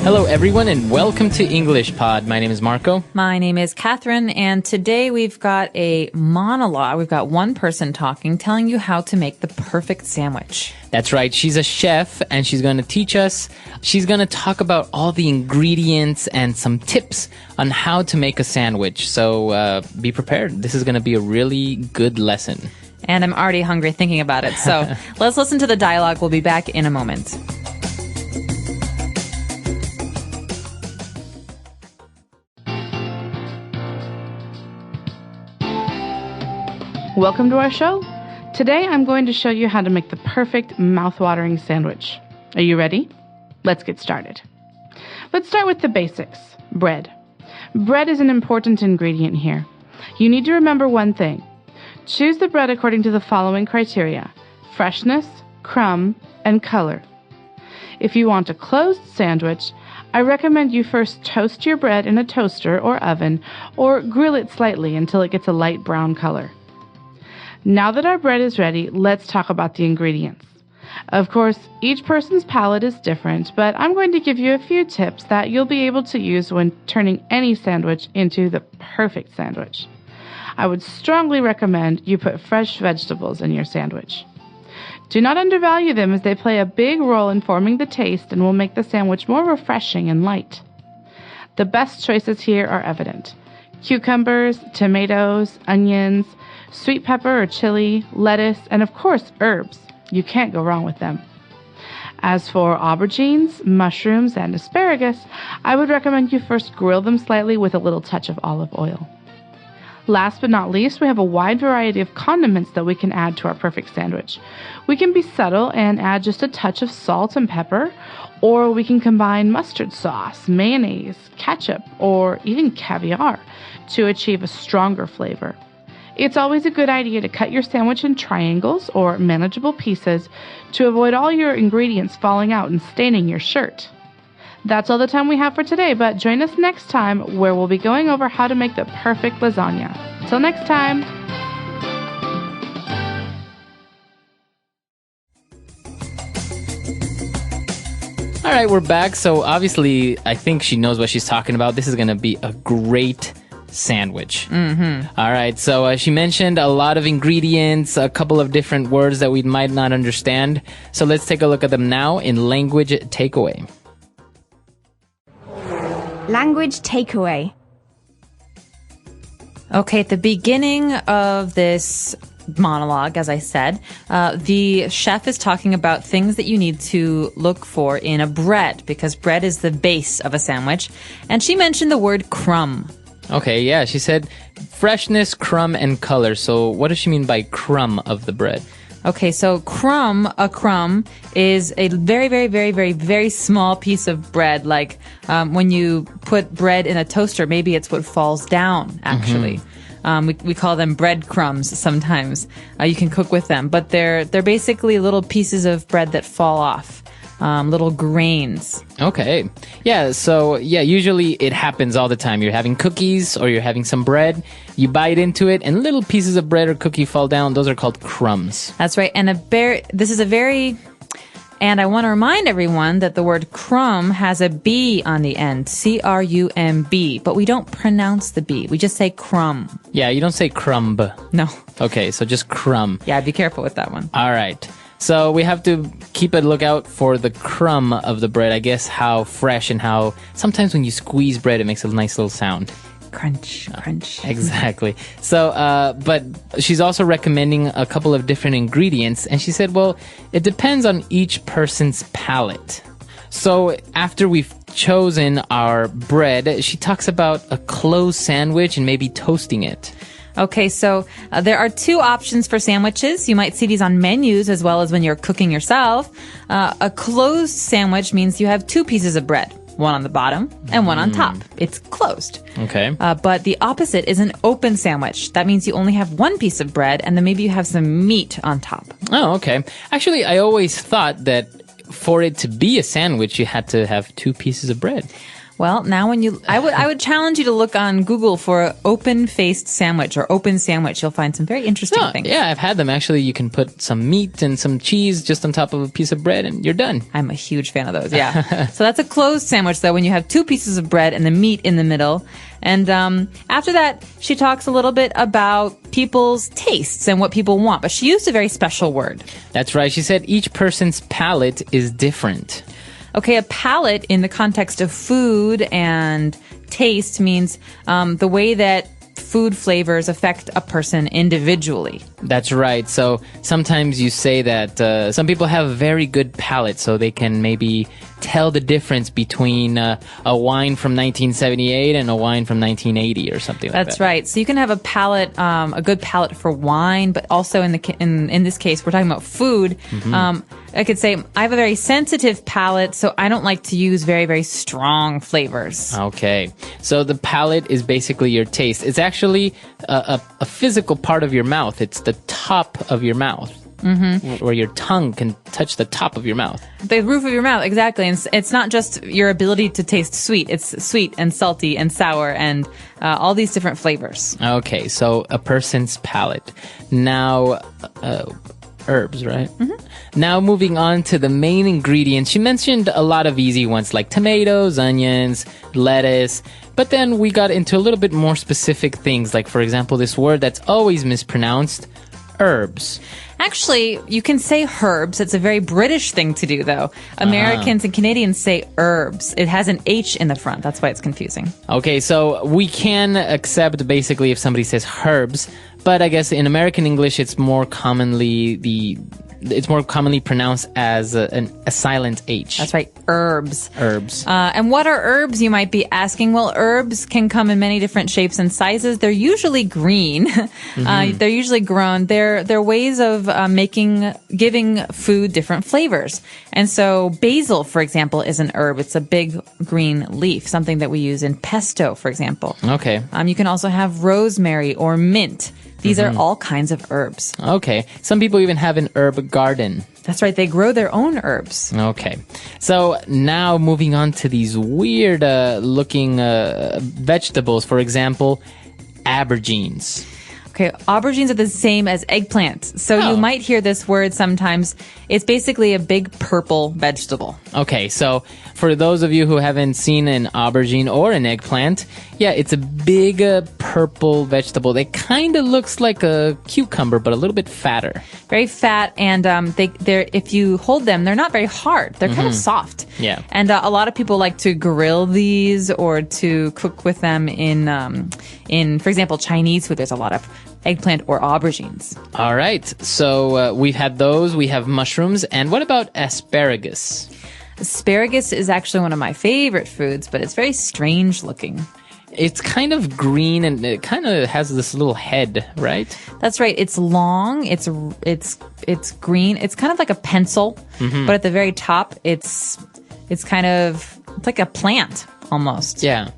Hello, everyone, and welcome to English Pod. My name is Marco. My name is Catherine, and today we've got a monologue. We've got one person talking, telling you how to make the perfect sandwich. That's right. She's a chef, and she's going to teach us. She's going to talk about all the ingredients and some tips on how to make a sandwich. So be prepared. This is going to be a really good lesson. And I'm already hungry thinking about it. So let's listen to the dialogue. We'll be back in a moment. Welcome to our show. Today I'm going to show you how to make the perfect mouth-watering sandwich. Are you ready? Let's get started. Let's start with the basics. Bread. Bread is an important ingredient here. You need to remember one thing. Choose the bread according to the following criteria: freshness, crumb, and color. If you want a closed sandwich, I recommend you first toast your bread in a toaster or oven, or grill it slightly until it gets a light brown color. Now that our bread is ready, let's talk about the ingredients. Of course, each person's palate is different, but I'm going to give you a few tips that you'll be able to use when turning any sandwich into the perfect sandwich. I would strongly recommend you put fresh vegetables in your sandwich. Do not undervalue them, as they play a big role in forming the taste and will make the sandwich more refreshing and light. The best choices here are evident: cucumbers, tomatoes, onions, sweet pepper or chili, lettuce, and of course, herbs. You can't go wrong with them. As for aubergines, mushrooms, and asparagus, I would recommend you first grill them slightly with a little touch of olive oil. Last but not least, we have a wide variety of condiments that we can add to our perfect sandwich. We can be subtle and add just a touch of salt and pepper, or we can combine mustard sauce, mayonnaise, ketchup, or even caviar to achieve a stronger flavor. It's always a good idea to cut your sandwich in triangles or manageable pieces to avoid all your ingredients falling out and staining your shirt. That's all the time we have for today, but join us next time where we'll be going over how to make the perfect lasagna. Till next time! All right, we're back. So obviously, I think she knows what she's talking about. This is going to be a great sandwich. All right, so she mentioned a lot of ingredients, a couple of different words that we might not understand. So let's take a look at them now in language takeaway. Language takeaway. Okay, at the beginning of this monologue, as I said, the chef is talking about things that you need to look for in a bread, because bread is the base of a sandwich. And she mentioned the word crumb. Okay, yeah, she said freshness, crumb, and color. So what does she mean by crumb of the bread? Okay, so a crumb is a very, very, very, very, very small piece of bread. Like when you put bread in a toaster, maybe it's what falls down, actually. We call them breadcrumbs sometimes. You can cook with them, but they're basically little pieces of bread that fall off. Little grains. Okay. Yeah, so usually it happens all the time. You're having cookies or you're having some bread, you bite into it, and little pieces of bread or cookie fall down. Those are called crumbs. That's right. And and I want to remind everyone that the word crumb has a B on the end, C-R-U-M-B, but we don't pronounce the B. We just say crumb. Yeah, you don't say crumb. No. Okay, so just crumb. Yeah, be careful with that one. All right. So we have to keep a lookout for the crumb of the bread. I guess how fresh and how sometimes when you squeeze bread, it makes a nice little sound. Crunch, crunch. Exactly. So, but she's also recommending a couple of different ingredients. And she said, well, it depends on each person's palate. So after we've chosen our bread, she talks about a closed sandwich and maybe toasting it. Okay, so there are two options for sandwiches. You might see these on menus as well as when you're cooking yourself. A closed sandwich means you have two pieces of bread, one on the bottom and one on top. It's closed. Okay. But the opposite is an open sandwich. That means you only have one piece of bread and then maybe you have some meat on top. Oh, okay. Actually, I always thought that for it to be a sandwich, you had to have two pieces of bread. Well, now I would challenge you to look on Google for open-faced sandwich or open sandwich. You'll find some very interesting things. Yeah, I've had them. Actually, you can put some meat and some cheese just on top of a piece of bread and you're done. I'm a huge fan of those, yeah. So that's a closed sandwich, though, when you have two pieces of bread and the meat in the middle. And after that, she talks a little bit about people's tastes and what people want. But she used a very special word. That's right. She said each person's palate is different. Okay, a palate in the context of food and taste means the way that food flavors affect a person individually. That's right. So sometimes you say that some people have a very good palate, so they can maybe tell the difference between a wine from 1978 and a wine from 1980 or something like that. That's right. So you can have a palate, a good palate for wine, but also in this case, we're talking about food. I could say I have a very sensitive palate, so I don't like to use very, very strong flavors. Okay. So the palate is basically your taste. It's actually a physical part of your mouth. It's the top of your mouth. Where your tongue can touch the top of your mouth. The roof of your mouth, exactly. And it's not just your ability to taste sweet. It's sweet and salty and sour and all these different flavors. Okay, so a person's palate. Now, herbs, right? Now moving on to the main ingredients. She mentioned a lot of easy ones like tomatoes, onions, lettuce. But then we got into a little bit more specific things, like, for example, this word that's always mispronounced, herbs. Actually, you can say herbs. It's a very British thing to do, though. Americans and Canadians say herbs. It has an H in the front. That's why it's confusing. Okay, so we can accept basically if somebody says herbs, but I guess in American English it's more commonly pronounced as a silent H. That's right, herbs. Herbs. And what are herbs, you might be asking? Well, herbs can come in many different shapes and sizes. They're usually green. They're usually grown. They're ways of giving food different flavors. And so basil, for example, is an herb. It's a big green leaf, something that we use in pesto, for example. Okay. You can also have rosemary or mint. These are all kinds of herbs. Okay. Some people even have an herb garden. That's right. They grow their own herbs. Okay. So now moving on to these weird looking vegetables. For example, aubergines. Okay, aubergines are the same as eggplants. So you might hear this word sometimes. It's basically a big purple vegetable. Okay, so for those of you who haven't seen an aubergine or an eggplant, yeah, it's a big purple vegetable. It kind of looks like a cucumber, but a little bit fatter. Very fat, and they're if you hold them, they're not very hard. They're kind of soft. Yeah. And a lot of people like to grill these or to cook with them in, for example, Chinese food. There's a lot of eggplant or aubergines. All right, so we've had those. We have mushrooms. And what about asparagus? Asparagus is actually one of my favorite foods, but it's very strange looking. It's kind of green and it kind of has this little head, right? That's right. It's long. It's green. It's kind of like a pencil, but at the very top, it's like a plant almost. Yeah.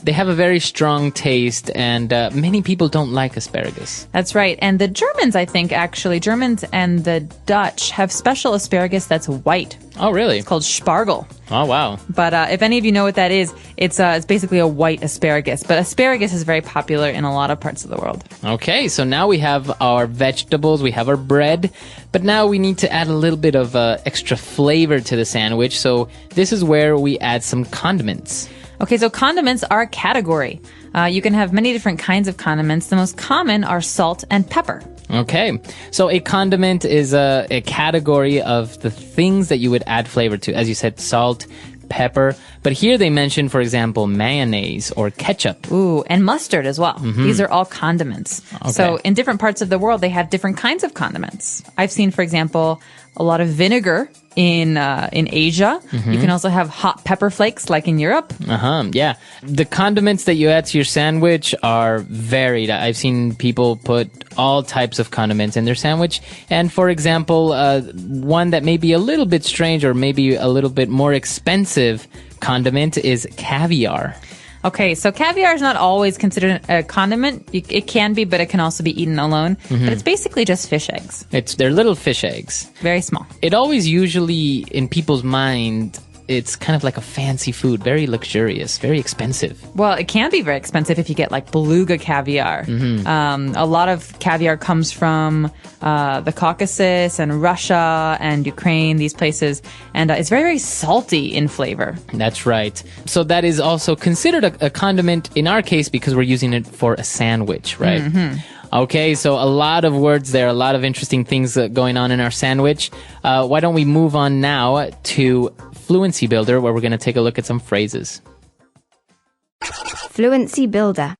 They have a very strong taste, and many people don't like asparagus. That's right. And the Germans, I think, actually, Germans and the Dutch have special asparagus that's white. Oh, really? It's called Spargel. Oh, wow. But if any of you know what that is, it's basically a white asparagus. But asparagus is very popular in a lot of parts of the world. Okay, so now we have our vegetables, we have our bread, but now we need to add a little bit of extra flavor to the sandwich. So this is where we add some condiments. Okay, so condiments are a category. You can have many different kinds of condiments. The most common are salt and pepper. Okay, so a condiment is a category of the things that you would add flavor to. As you said, salt, pepper. But here they mention, for example, mayonnaise or ketchup. Ooh, and mustard as well. These are all condiments. Okay. So in different parts of the world, they have different kinds of condiments. I've seen, for example, a lot of vinegar in Asia. You can also have hot pepper flakes like in Europe. Yeah. The condiments that you add to your sandwich are varied. I've seen people put all types of condiments in their sandwich. And for example, one that may be a little bit strange or maybe a little bit more expensive condiment is caviar. Okay, so caviar is not always considered a condiment. It can be, but it can also be eaten alone. But it's basically just fish eggs. They're little fish eggs. Very small. It always usually, in people's mind, it's kind of like a fancy food, very luxurious, very expensive. Well, it can be very expensive if you get like beluga caviar. A lot of caviar comes from the Caucasus and Russia and Ukraine, these places, and it's very, very salty in flavor. That's right. So that is also considered a condiment in our case because we're using it for a sandwich, right? Okay, so a lot of words there, a lot of interesting things going on in our sandwich. Why don't we move on now to Fluency Builder, where we're going to take a look at some phrases. Fluency Builder.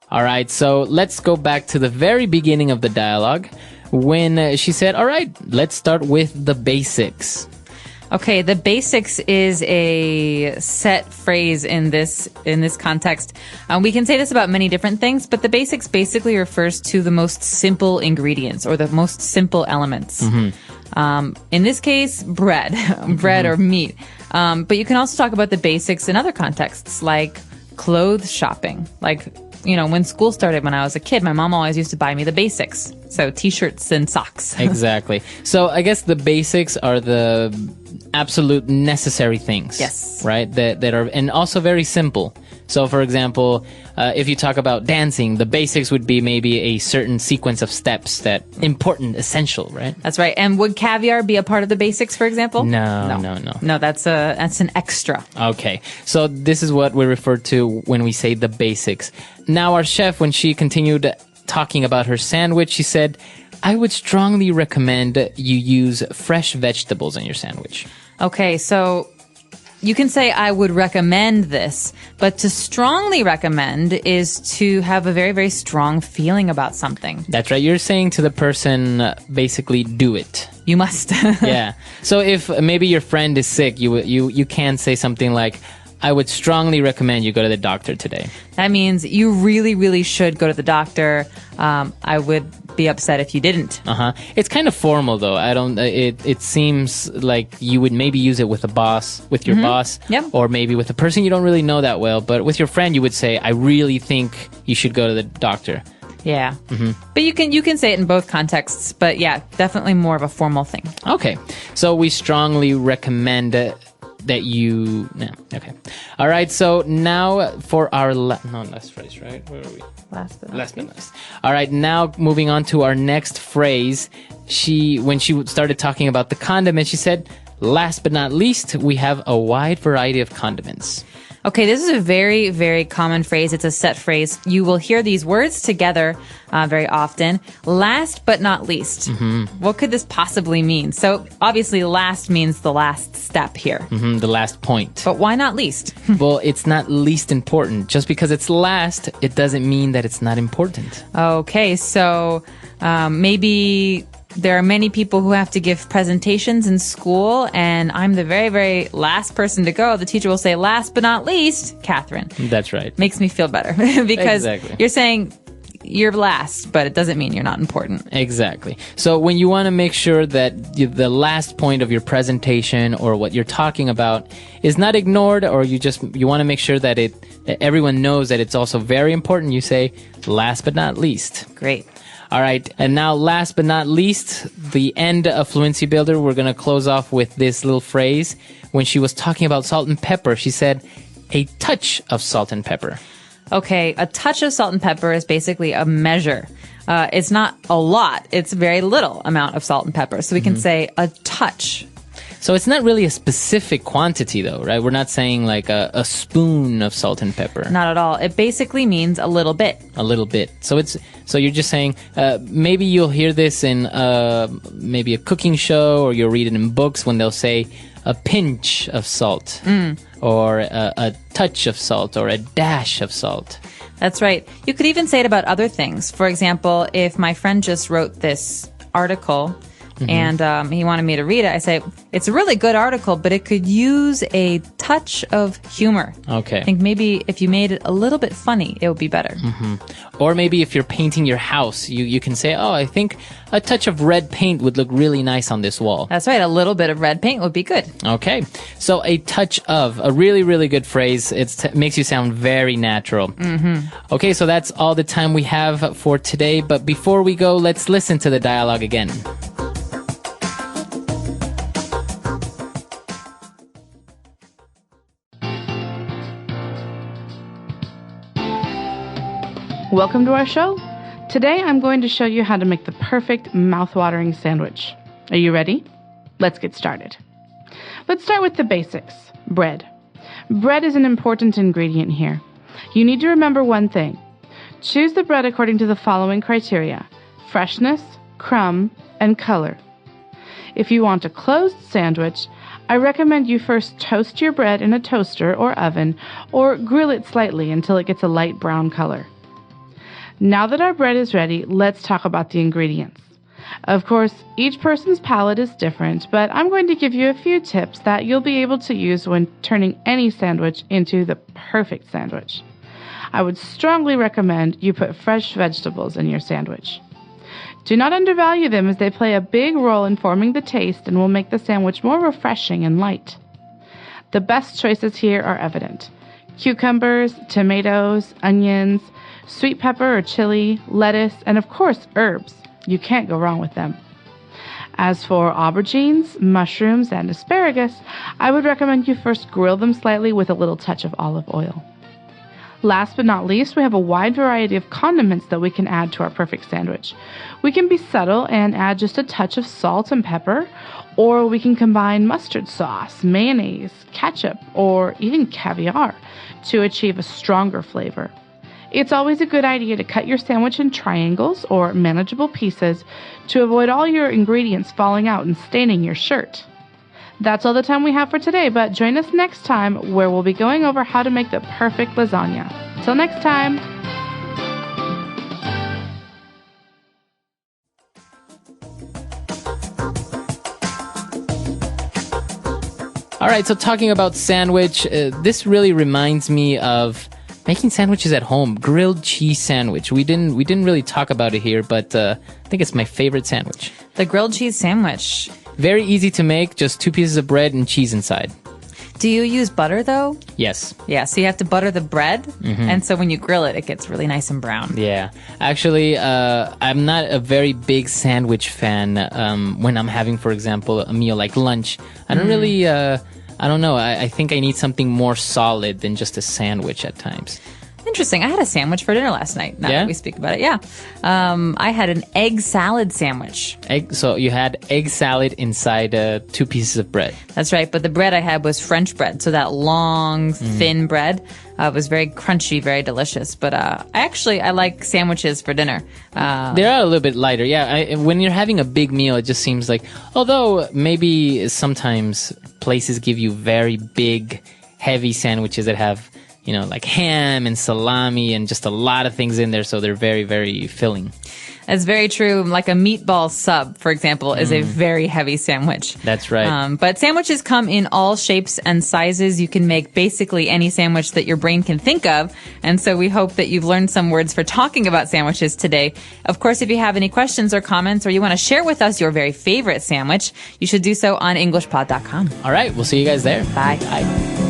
All right, so let's go back to the very beginning of the dialogue when she said, all right, let's start with the basics. Okay, the basics is a set phrase in this context. We can say this about many different things, but the basics basically refers to the most simple ingredients or the most simple elements. In this case, bread, bread or meat. But you can also talk about the basics in other contexts, like clothes shopping. Like, you know, when school started when I was a kid, my mom always used to buy me the basics. So t-shirts and socks. Exactly. So I guess the basics are the absolute necessary things. Yes. Right? That are, and also very simple. So for example, if you talk about dancing, the basics would be maybe a certain sequence of steps that important, essential, right? That's right. And would caviar be a part of the basics, for example? No. No, that's an extra. Okay. So this is what we refer to when we say the basics. Now our chef, when she continued talking about her sandwich, she said, I would strongly recommend you use fresh vegetables in your sandwich. Okay, so you can say I would recommend this, but to strongly recommend is to have a very, very strong feeling about something. That's right. You're saying to the person, basically, do it. You must. Yeah. So if maybe your friend is sick, you can say something like, I would strongly recommend you go to the doctor today. That means you really, really should go to the doctor. I would be upset if you didn't. It's kind of formal though. It seems like you would maybe use it with a boss, with your boss, Yep. or maybe with a person you don't really know that well. But with your friend, you would say, I really think you should go to the doctor. Yeah. But you can say it in both contexts. But yeah, definitely more of a formal thing. Okay. So we strongly recommend that you... No. Okay. All right. So now for our... last phrase, right? Where are we? Last but Last. All right. Now moving on to our next phrase. When she started talking about the condiment, she said, last but not least, we have a wide variety of condiments. Okay, this is a very, very common phrase. It's a set phrase. You will hear these words together very often. Last but not least. What could this possibly mean? So obviously last means the last step here. The last point. But why not least? Well, it's not least important. Just because it's last, it doesn't mean that it's not important. Okay, so maybe there are many people who have to give presentations in school, and I'm the very, very last person to go. The teacher will say, last but not least, Catherine. That's right. Makes me feel better because Exactly. You're saying you're last, but it doesn't mean you're not important. Exactly. So when you want to make sure that the last point of your presentation or what you're talking about is not ignored, or you want to make sure that that everyone knows that it's also very important, you say last but not least. Great. All right. And now last but not least, the end of Fluency Builder, we're going to close off with this little phrase. When she was talking about salt and pepper, she said a touch of salt and pepper. Okay, a touch of salt and pepper is basically a measure. It's not a lot. It's a very little amount of salt and pepper. So we can say a touch. So it's not really a specific quantity though, right? We're not saying like a spoon of salt and pepper. Not at all. It basically means a little bit. A little bit. So you're just saying, maybe you'll hear this in maybe a cooking show, or you'll read it in books when they'll say a pinch of salt, or a touch of salt, or a dash of salt. That's right. You could even say it about other things. For example, if my friend just wrote this article and he wanted me to read it, I say, it's a really good article, but it could use a touch of humor. Okay. I think maybe if you made it a little bit funny, it would be better. Or maybe if you're painting your house, you can say, oh, I think a touch of red paint would look really nice on this wall. That's right. A little bit of red paint would be good. Okay. So a touch of, a really, really good phrase. It makes you sound very natural. Okay, so that's all the time we have for today. But before we go, let's listen to the dialogue again. Welcome to our show. Today I'm going to show you how to make the perfect mouth-watering sandwich. Are you ready? Let's get started. Let's start with the basics. Bread. Bread is an important ingredient here. You need to remember one thing. Choose the bread according to the following criteria: freshness, crumb, and color. If you want a closed sandwich, I recommend you first toast your bread in a toaster or oven, or grill it slightly until it gets a light brown color. Now that our bread is ready, let's talk about the ingredients. Of course, each person's palate is different, but I'm going to give you a few tips that you'll be able to use when turning any sandwich into the perfect sandwich. I would strongly recommend you put fresh vegetables in your sandwich. Do not undervalue them, as they play a big role in forming the taste and will make the sandwich more refreshing and light. The best choices here are evident: cucumbers, tomatoes, onions, sweet pepper or chili, lettuce, and of course herbs. You can't go wrong with them. As for aubergines, mushrooms, and asparagus, I would recommend you first grill them slightly with a little touch of olive oil. Last but not least, we have a wide variety of condiments that we can add to our perfect sandwich. We can be subtle and add just a touch of salt and pepper, or we can combine mustard sauce, mayonnaise, ketchup, or even caviar to achieve a stronger flavor. It's always a good idea to cut your sandwich in triangles or manageable pieces to avoid all your ingredients falling out and staining your shirt. That's all the time we have for today, but join us next time where we'll be going over how to make the perfect lasagna. Till next time! All right, so talking about sandwich, this really reminds me of making sandwiches at home. Grilled cheese sandwich. We didn't really talk about it here, but I think it's my favorite sandwich. The grilled cheese sandwich. Very easy to make, just 2 pieces of bread and cheese inside. Do you use butter, though? Yes. Yeah, so you have to butter the bread, and so when you grill it, it gets really nice and brown. Yeah. Actually, I'm not a very big sandwich fan when I'm having, for example, a meal like lunch. I don't really, I don't know. I think I need something more solid than just a sandwich at times. Interesting. I had a sandwich for dinner last night, now that we speak about it. Yeah. I had an egg salad sandwich. So you had egg salad inside 2 pieces of bread. That's right. But the bread I had was French bread. So that long, thin bread was very crunchy, very delicious. But I like sandwiches for dinner. They are a little bit lighter. Yeah. When you're having a big meal, it just seems like, although maybe sometimes places give you very big, heavy sandwiches that have, like ham and salami and just a lot of things in there, so they're very, very filling. That's very true. Like a meatball sub, for example, is a very heavy sandwich. That's right. But sandwiches come in all shapes and sizes. You can make basically any sandwich that your brain can think of. And so we hope that you've learned some words for talking about sandwiches today. Of course, if you have any questions or comments, or you want to share with us your very favorite sandwich, you should do so on EnglishPod.com. All right. We'll see you guys there. Bye. Bye.